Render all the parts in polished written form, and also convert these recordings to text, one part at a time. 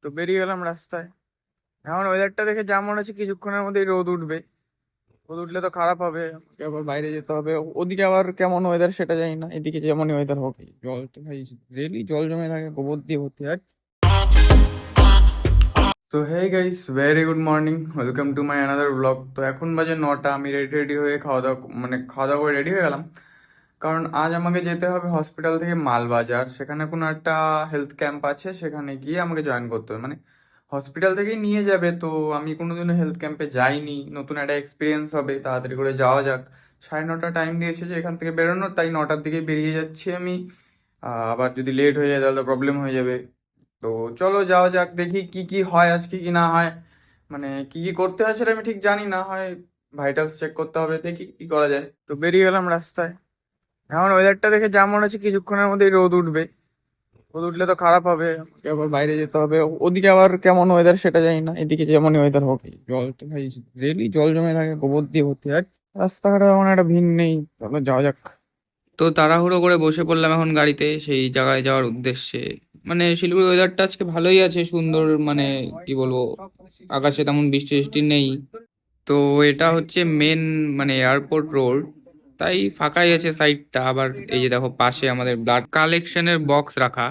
তো বেরিয়ে গেলাম রাস্তায়। এখন ওয়েদারটা দেখে যা মনে হচ্ছে কিছুক্ষণের মধ্যেই রোদ উঠবে। রোদ উঠলে তো খারাপ হবে, আমাকে আবার বাইরে যেতে হবে। ওদিকে আবার কেমন ওয়েদার সেটা জানি না, এদিকে যেমনই ওয়েদার হোক জল তো ভাই রেলি জল জমে থাকে, গোবর দিয়ে ভর্তি হয়। তো hey guys, very good morning, welcome to my another blog. তো এখন বাজে 9টা, আমি রেডি রেডি হয়ে খাওয়া দাওয়া করে রেডি হয়ে গেলাম। কারণ আজ আমাকে যেতে হবে হসপিটাল থেকে মালবাজার, সেখানে কোনো একটা হেলথ ক্যাম্প আছে, সেখানে গিয়ে আমাকে জয়েন করতে হবে। মানে হসপিটাল থেকেই নিয়ে যাবে, তো আমি কোনোদিনও হেলথ ক্যাম্পে যাইনি, নতুন একটা এক্সপিরিয়েন্স হবে, তাড়াতাড়ি করে যাওয়া যাক। 9:30 টাইম দিয়েছে যে এখান থেকে বেরোনোর, তাই 9টার দিকে বেরিয়ে যাচ্ছি আমি। আবার যদি লেট হয়ে যায় তাহলে প্রবলেম হয়ে যাবে। তো চলো যাওয়া যাক, দেখি কি কি হয় আজকে কি না হয়। মানে কি কি করতে হয় সেটা আমি ঠিক জানি না, হয় ভাইটালস চেক করতে হবে, দেখি কি করা যায়। তো বেরিয়ে গেলাম রাস্তায়। এখন ওয়েদারটা দেখে যা মনে হচ্ছে কিছুক্ষণের মধ্যেই রোদ উঠবে। রোদ উঠলে তো খারাপ হবে, আমাকে আবার বাইরে যেতে হবে। ওদিকে আবার কেমন ওয়েদার সেটা জানি না, এদিকে যেমনই ওয়েদার হোক জল তো ভাই রেলি জল জমে থাকে, গোবর দিয়ে ভর্তি হয়। রাস্তাঘাটে এমন একটা ভিড় নেই, চলো যাওয়া যাক। তো তাড়াহুড়ো করে বসে পড়লাম এখন গাড়িতে সেই জায়গায় যাওয়ার উদ্দেশ্যে। মানে শিলিগুড়ি ওয়েদারটা আজকে ভালোই আছে, সুন্দর, মানে কি বলবো, আকাশে তেমন বৃষ্টি বৃষ্টি নেই। তো এটা হচ্ছে মেন, মানে এয়ারপোর্ট রোড, তাই ফাঁকাই আছে সাইডটা। আবার এই যে দেখো পাশে আমাদের ব্লাড কালেকশনের বক্স রাখা।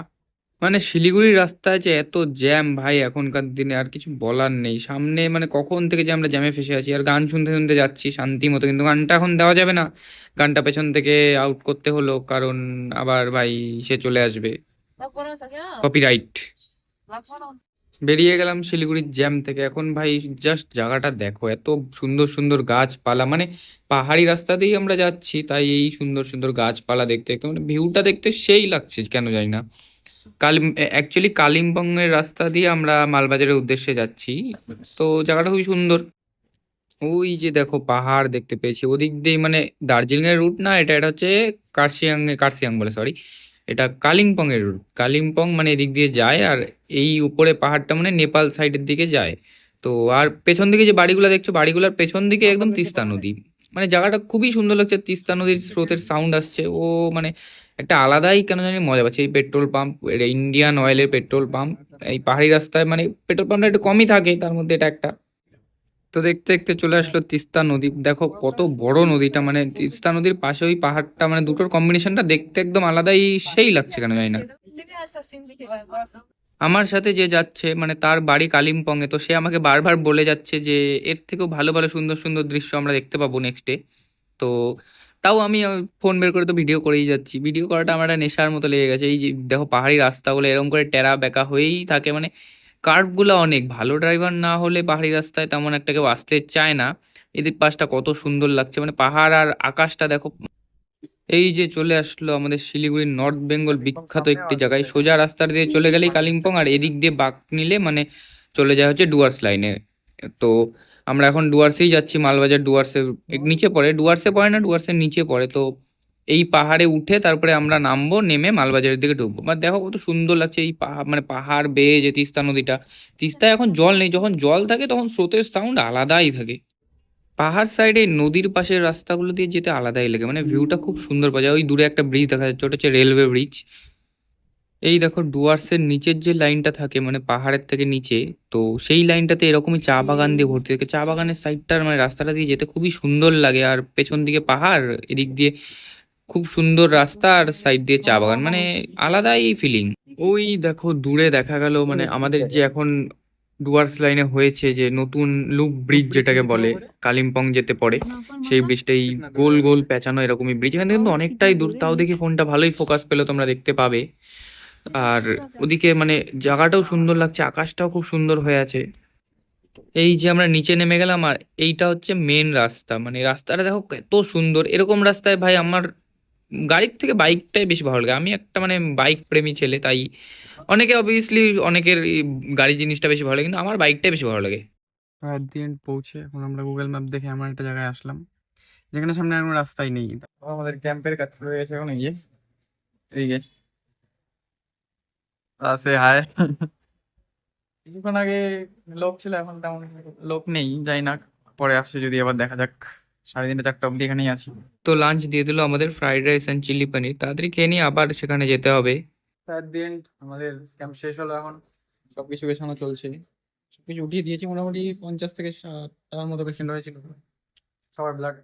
মানে শিলিগুড়ির রাস্তায় যে এত জ্যাম ভাই এখনকার দিনে আর কিছু বলার নেই। সামনে মানে কখন থেকে যে আমরা জ্যামে ফেসে আছি, আর গান শুনতে শুনতে যাচ্ছি শান্তি মতো, কিন্তু গানটা এখন দেওয়া যাবে না। গানটা পেছন থেকে আউট করতে হলো, কারণ আবার ভাই সে চলে আসবে কপিরাইট। বেরিয়ে গেলাম শিলিগুড়ির জ্যাম থেকে। এখন ভাই জাস্ট জায়গাটা দেখো, এত সুন্দর সুন্দর গাছপালা, মানে পাহাড়ি রাস্তা দিয়েই আমরা যাচ্ছি, তাই এই সুন্দর সুন্দর গাছপালা দেখতে দেখতে মানে ভিউটা দেখতে সেই লাগছে কেন জানি না। অ্যাকচুয়ালি কালিম্পংয়ের রাস্তা দিয়ে আমরা মালবাজারের উদ্দেশ্যে যাচ্ছি। তো জায়গাটা খুবই সুন্দর। ওই যে দেখো পাহাড় দেখতে পেয়েছি ওদিক দিয়ে, মানে দার্জিলিং এর রুট না এটা, এটা হচ্ছে কার্শিয়াং, কার্শিয়াং বলে সরি, এটা কালিম্পং এর রুট। কালিম্পং মানে এদিক দিয়ে যায়, আর এই উপরে পাহাড়টা মানে নেপাল সাইডের দিকে যায়। তো আর পেছন দিকে যে বাড়িগুলো দেখছো, বাড়িগুলোর পেছন দিকে একদম তিস্তা নদী। মানে জায়গাটা খুবই সুন্দর লাগছে, তিস্তা নদীর স্রোতের সাউন্ড আসছে। ও মানে একটা আলাদাই কেন জানি মজা পাচ্ছে। এই পেট্রোল পাম্প, ইন্ডিয়ান অয়েলের পেট্রোল পাম্প, এই পাহাড়ি রাস্তায় মানে পেট্রোল পাম্পটা একটু কমই থাকে, তার মধ্যে এটা একটা। তো দেখতে দেখতে চলে আসলো তিস্তা নদী। দেখো কত বড় নদীটা, মানে তিস্তা নদীর পাশে ওই পাহাড়টা, মানে দুটোর কম্বিনেশনটা দেখতে একদম আলাদাই, সেই লাগছে কেন জানি না। আমার সাথে যে যাচ্ছে মানে তার বাড়ি কালিম্পং এ, তো সে আমাকে বারবার বলে যাচ্ছে যে এর থেকেও ভালো ভালো সুন্দর সুন্দর দৃশ্য আমরা দেখতে পাবো নেক্সটে। তো তাও আমি ফোন বের করে তো ভিডিও করেই যাচ্ছি। ভিডিও করাটা আমার একটা নেশার মতো লেগে গেছে। এই যে দেখো পাহাড়ি রাস্তাগুলো এরকম করে টেরা বেঁকা হয়েই থাকে, মানে কার্ভগুলো অনেক ভালো, ড্রাইভার না হলে পাহাড়ি রাস্তায় তেমন একটা কেউ আসতে চায় না। এদের পাশটা কত সুন্দর লাগছে, মানে পাহাড় আর আকাশটা দেখো। এই যে চলে আসলো আমাদের শিলিগুড়ির নর্থ বেঙ্গল বিখ্যাত একটি জায়গায়। সোজা রাস্তা দিয়ে চলে গেলেই কালিম্পং, আর এদিক দিয়ে বাঁক নিলে মানে চলে যায় হচ্ছে ডুয়ার্স লাইনে। তো আমরা এখন ডুয়ার্সেই যাচ্ছি, মালবাজার ডুয়ার্সের নিচে পড়ে, ডুয়ার্সে পড়ে না, ডুয়ার্সের নিচে পড়ে। তো এই পাহাড়ে উঠে তারপরে আমরা নামবো, নেমে মালবাজারের দিকে ঢুকবো। মানে দেখো কত সুন্দর লাগছে এই পাহাড়, মানে পাহাড় বেয়ে যে তিস্তা নদীটা। তিস্তায় এখন জল নেই, যখন জল থাকে তখন স্রোতের সাউন্ড আলাদাই থাকে। পাহাড় সাইডে নদীর পাশের রাস্তাগুলো দিয়ে যেতে আলাদাই লাগে, মানে ভিউটা খুব সুন্দর পাওয়া যায়। ওই দূরে একটা ব্রিজ দেখা যাচ্ছে, ওটা হচ্ছে রেলওয়ে ব্রিজ। এই দেখো ডুয়ার্সের নিচের যে লাইনটা থাকে, মানে পাহাড়ের থেকে নিচে, তো সেই লাইনটাতে এরকমই চা বাগান দিয়ে ভর্তি থাকে। চা বাগানের সাইডটার মানে রাস্তাটা দিয়ে যেতে খুবই সুন্দর লাগে, আর পেছন দিকে পাহাড়, এদিক দিয়ে খুব সুন্দর রাস্তা, আর সাইড দিয়ে চা বাগান, মানে আলাদাই ফিলিং। ওই দেখো দূরে দেখা গেল মানে আমাদের যে এখন ডুয়ার্স লাইনে হয়েছে যে নতুন লুপ ব্রিজ যেটাকে বলে, কালিম্পং যেতে পড়ে সেই ব্রিজটাই, গোল গোল পেঁচানো এরকমই ব্রিজ। এখান থেকে কিন্তু অনেকটাই দূর, তাও দেখি ফোনটা ভালোই ফোকাস পেলো, তোমরা দেখতে পাবে। আর ওদিকে মানে জায়গাটাও সুন্দর লাগছে, আকাশটাও খুব সুন্দর হয়ে আছে। এই যে আমরা নিচে নেমে গেলাম, আর এইটা হচ্ছে মেন রাস্তা। মানে রাস্তাটা দেখো এত সুন্দর, এরকম রাস্তায় ভাই আমার গাড়ির থেকে বাইকটাই বেশি ভালো লাগে। আমি একটা মানে বাইক প্রেমী ছেলে, তাই অনেকে অবভিয়াসলি অনেকের এই গাড়ি জিনিসটা বেশি ভালো লাগে, কিন্তু আমার বাইকটাই বেশি ভালো লাগে। অ্যাট দি এন্ড পৌঁছে এখন আমরা গুগল ম্যাপ দেখে এমন একটা জায়গায় আসলাম যেখানে সামনে আর কোনো রাস্তাই নেই। আমাদের ক্যাম্পের কাজ শুরু হয়ে গেছে এখন, এই যে এই যে আছে হায়। কিছুক্ষণ আগে লোক ছিল, এখন তেমন লোক নেই, যাই না, পরে আসছে যদি, আবার দেখা যাক। 3:30 4টা অবধি এখানেই আছি। তো লাঞ্চ দিয়ে দিল আমাদের, ফ্রাইড রাইস অ্যান্ড চিলি পনির। তাড়াতাড়ি খেয়ে নিয়ে আবার সেখানে যেতে হবে। অ্যাট দি এন্ড আমাদের ক্যাম্প শেষ হলো এখন। সবকিছু গোছানো চলছে, সবকিছু উঠিয়ে দিয়েছি। মোটামুটি 50 থেকে 60টার মতো পেশেন্ট হয়েছিল, সবার ব্লাড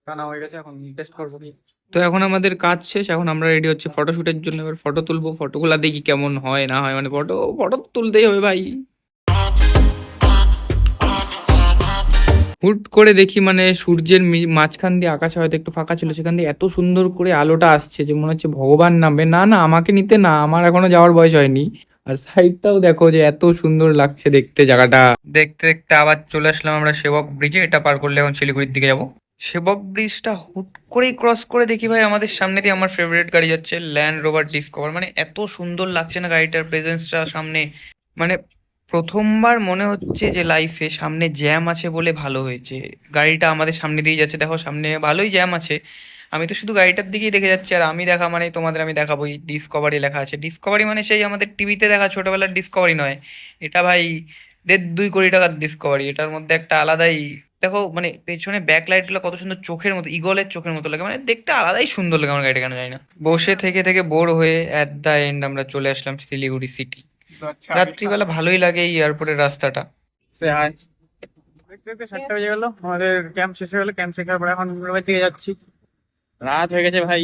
টানা হয়ে গেছে, এখন টেস্ট করবো কি। তো এখন আমাদের কাজ শেষ, এখন আমরা রেডি হচ্ছে ফটোশুটের জন্য। এবার ফটো তুলবো, ফটোগুলা দেখি কেমন হয় না হয়, মানে ফটো ফটো তো তুলতেই হবে ভাই। হুট করে দেখি মানে সূর্যের মাঝখান দিয়ে আকাশে হয়তো একটু ফাঁকা ছিল, সেখান দিয়ে এত সুন্দর করে আলোটা আসছে যে মনে হচ্ছে ভগবান নামবে। না না, আমাকে নিতে না, আমার এখনো যাওয়ার বয়স হয়নি। আর সাইডটাও দেখো যে এত সুন্দর লাগছে দেখতে জায়গাটা। দেখতে দেখতে আবার চলে আসলাম আমরা সেবক ব্রিজে। এটা পার করলে এখন শিলিগুড়ির দিকে যাবো। সেবক ব্রিজটা হুট করেই ক্রস করে দেখি ভাই আমাদের সামনে দিয়ে আমার ফেভারিট গাড়ি যাচ্ছে, ল্যান্ড রোভার ডিসকভার। মানে এত সুন্দর লাগছে না গাড়িটার প্রেজেন্সটা সামনে, মানে প্রথমবার মনে হচ্ছে যে লাইফে সামনে জ্যাম আছে বলে ভালো হয়েছে। গাড়িটা আমাদের সামনে দিয়ে যাচ্ছে, দেখো সামনে ভালোই জ্যাম আছে। আমি তো শুধু গাড়িটার দিকেই দেখে যাচ্ছি, আর আমি দেখা মানে তোমাদের আমি দেখাবোই। ডিসকভারি লেখা আছে, ডিসকভারি মানে সেই আমাদের টিভিতে দেখা ছোটবেলার ডিসকভারি নয়। এটা ভাই 1.5-2 কোটি টাকার ডিসকভারি। এটার মধ্যে একটা আলাদাই দেখো, মানে পেছনে ব্যাক লাইট গুলো কত সুন্দর, চোখের মতো, ইগলের চোখের মতো লাগে, মানে দেখতে আলাদাই সুন্দর লাগে আমার গাড়িটা, কেন জানি না। বসে থেকে থেকে বোর হয়ে অ্যাট দ্য এন্ড আমরা চলে আসলাম শিলিগুড়ি সিটি। রাত্রিবেলা ভালোই লাগে এই এয়ারপোর্টের রাস্তাটা। দেখতে দেখতে 7টা বেজে গেল, আমাদের ক্যাম্প শেষ হয়ে গেলো। ক্যাম্প শেষ হওয়ার পরে এখন রুমের দিকে যাচ্ছি। রাত হয়ে গেছে ভাই,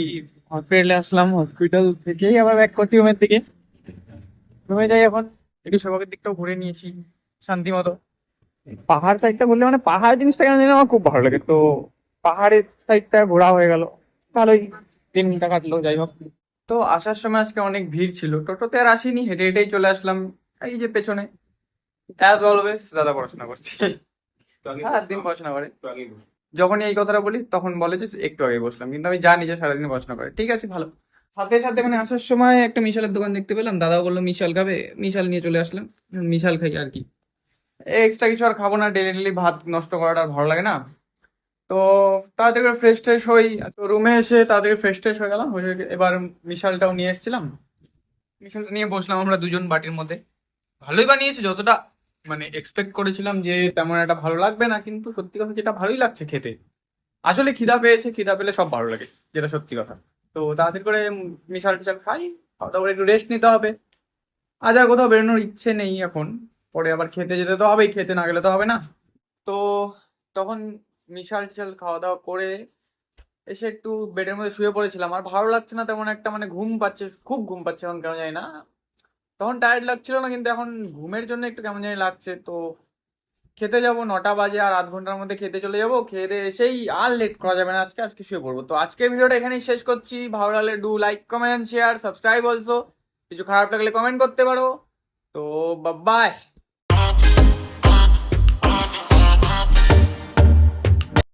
হসপিটালে আসলাম, হসপিটাল থেকেই আবার ব্যাক করছি রুমের দিকে। রুমে যাই এখন, একটু সেবকের দিকটাও ঘুরে নিয়েছি শান্তি মতো। পাহাড় সাইডটা ঘুরলে মানে পাহাড় জিনিসটা কেন জানি আমার খুব ভালো লাগে, তো পাহাড়ের সাইডটা ঘোরা হয়ে গেল, ভালোই দিনটা কাটলো। যাই হোক, তো আসার সময় আজকে অনেক ভিড় ছিল, টোটোতে আর আসিনি, হেঁটে হেঁটেই চলে আসলাম। এই যে পেছনে অ্যাজ অলওয়েজ দাদা পড়াশোনা করছে, সারাদিন পড়াশোনা করে। যখনই এই কথাটা বলি তখন বলে যে একটু আগে বসলাম, কিন্তু আমি জানি যে সারাদিন পড়াশোনা করে। ঠিক আছে, ভালো। সাথে সাথে মানে আসার সময় একটা মিশালের দোকান দেখতে পেলাম, দাদাও বললো মিশাল খাবে, মিশাল নিয়ে চলে আসলাম। মিশাল খাই আর কি, এক্সট্রা কিছু আর খাবো না। ডেলি ডেলি ভাত নষ্ট করাটা আর ভালো লাগে না। তো তাড়াতাড়ি করে ফ্রেশ ট্রেশ হই, তো রুমে এসে তাড়াতাড়ি ফ্রেশ ট্রেশ হয়ে গেলাম। এবার মিশালটাও নিয়ে এসেছিলাম, মিশালটা নিয়ে বসলাম আমরা দুজন বাটির মধ্যে। ভালোই বানিয়েছে, যতটা মানে এক্সপেক্ট করেছিলাম যে তেমন একটা ভালো লাগবে না, কিন্তু সত্যি কথা যেটা ভালোই লাগছে খেতে। আসলে খিদা পেয়েছে, খিদা পেলে সব ভালো লাগে, যেটা সত্যি কথা। তো তাড়াতাড়ি করে মিশাল টিশাল খাই, খাওয়া দাওয়া করে একটু রেস্ট নিতে হবে। আজ আর কোথাও বেরোনোর ইচ্ছে নেই এখন, পরে আবার খেতে যেতে তো হবেই, খেতে না গেলে তো হবে না। তো তখন মিশাল টিশাল খাওয়া দাওয়া করে এসে একটু বেডের মধ্যে শুয়ে পড়েছিলাম। আর ভালো লাগছে না তেমন একটা, মানে ঘুম পাচ্ছে, খুব ঘুম পাচ্ছে এখন, কেন জানি না। তখন টায়ার্ড লাগছিল না, কিন্তু এখন ঘুমের জন্য একটু কেমন জানি লাগছে। তো খেতে যাব, 9টা বাজে, আর আধ ঘন্টার মধ্যে খেতে চলে যাবো। খেয়ে দিয়ে এসেই আর লেট করা যাবে না, আজকে আজকে শুয়ে পড়বো। তো আজকের ভিডিওটা এখানেই শেষ করছি। ভালো লাগলে do like comment share subscribe also. কিছু খারাপ লাগলে কমেন্ট করতে পারো। তো বাই।